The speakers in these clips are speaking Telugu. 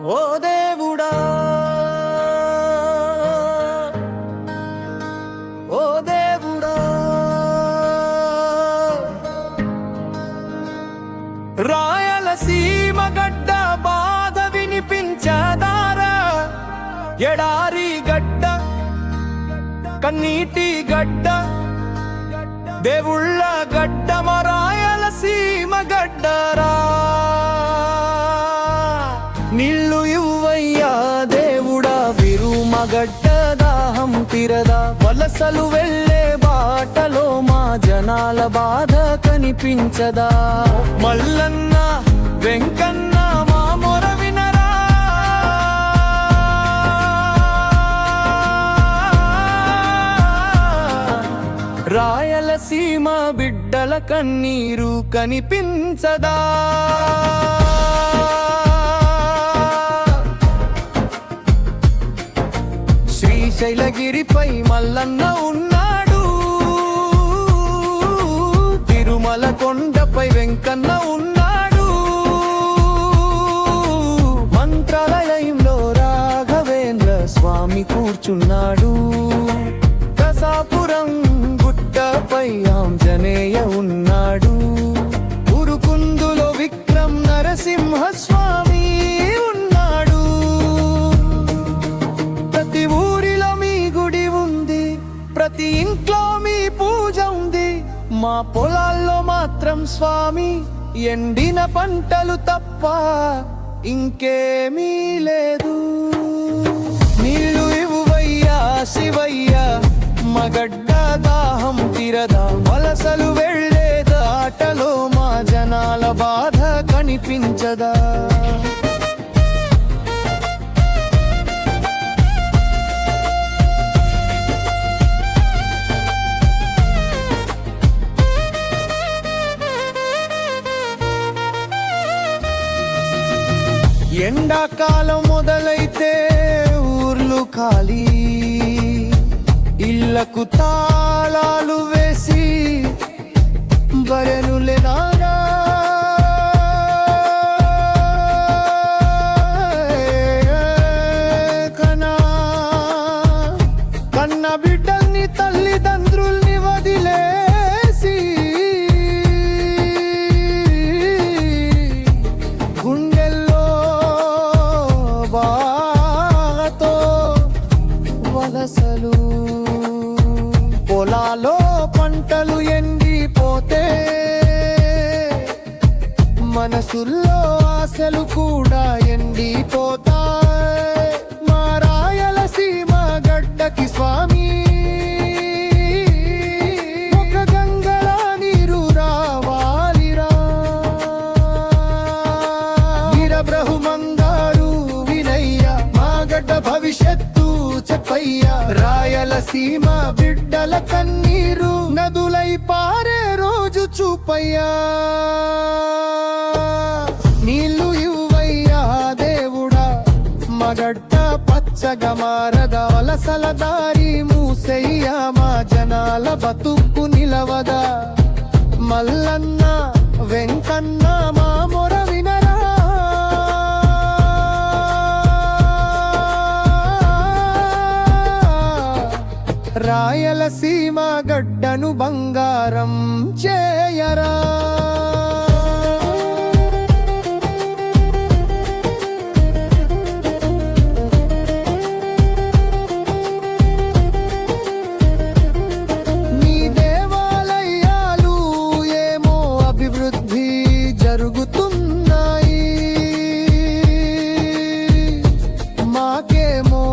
ఓ దేవుడా ఓ దేవుడా రాయలసీమ గడ్డ బాధ వినిపించదారా ఎడారి గడ్డ కన్నీటి గడ్డ దేవుళ్ళ గడ్డ మా రాయలసీమ గడ్డరా నీళ్ళు ఇవ్వయ్యా దేవుడా విరుమగడ్డ దాహం తీరదా వలసలు వెళ్ళే బాటలో మా జనాల బాధ కనిపించదా మల్లన్న వెంకన్న మా మొర వినరా రాయలసీమ బిడ్డల కన్నీరు కనిపించదా శ్రీశైలగిరిపై మల్లన్న ఉన్నాడు తిరుమల కొండపై వెంకన్న ఉన్నాడు మంత్రాలయంలో రాఘవేంద్ర స్వామి కూర్చున్నాడు కసాపురం గుట్టపై ఆంజనేయ ఉన్నాడు ఉరుకుందులో విక్రమ్ నరసింహ స్వామి ఉన్నాడు ప్రతి ఊరిలో మీ గుడి ఉంది ప్రతి ఇంట్లో మీ పూజ ఉంది మా పొలాల్లో మాత్రం స్వామి ఎండిన పంటలు తప్ప ఇంకేమీ లేదు నీళ్ళు ఇవ్వయ్యా శివయ్య మగడ్డ దాహం తీరదా వలసలు వెళ్ళే దాటలో మా జనాల బాధ కనిపించదా ఎండాకాలం మొదలైతే ఊర్లు ఖాళీ ఇళ్లకు తాళాలు వేసి బరెలు లేనాగా కన్న బిడ్డల్ని తల్లిదండ్రుల్ని వదిలేసి గుండెల్లో బాధతో వలసలు పొలాలో పంటలు ఎండిపోతే మనసుల్లో ఆశలు కూడా ఎండిపోతాయి మా రాయలసీమ గడ్డకి స్వామి ఒక గంగలా నీరు రావాలిరా వీరబ్రహ్మంగారు వినయ్య మా గడ్డ భవిష్యత్తు చెప్పయ్యా రాయలసీమ బిడ్డల కన్నీరు నదులై పారే రోజు చూపయ్యా నీళ్ళు ఇవ్వయ్యా దేవుడా మగడ్డ పచ్చగా మారదా వలసల దారి మూసయ్యా మా జనాల బతుకు నిలవదా మల్లన్న వెంకన్న మా మొర వినరా రాయలసీమ గడ్డను బంగారం చేయరా నీ దేవాలయాలు ఏమో అభివృద్ధి జరుగుతున్నాయి మాకేమో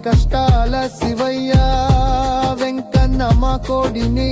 కష్టాల శివయ్య వెంకన్న మా కోడిని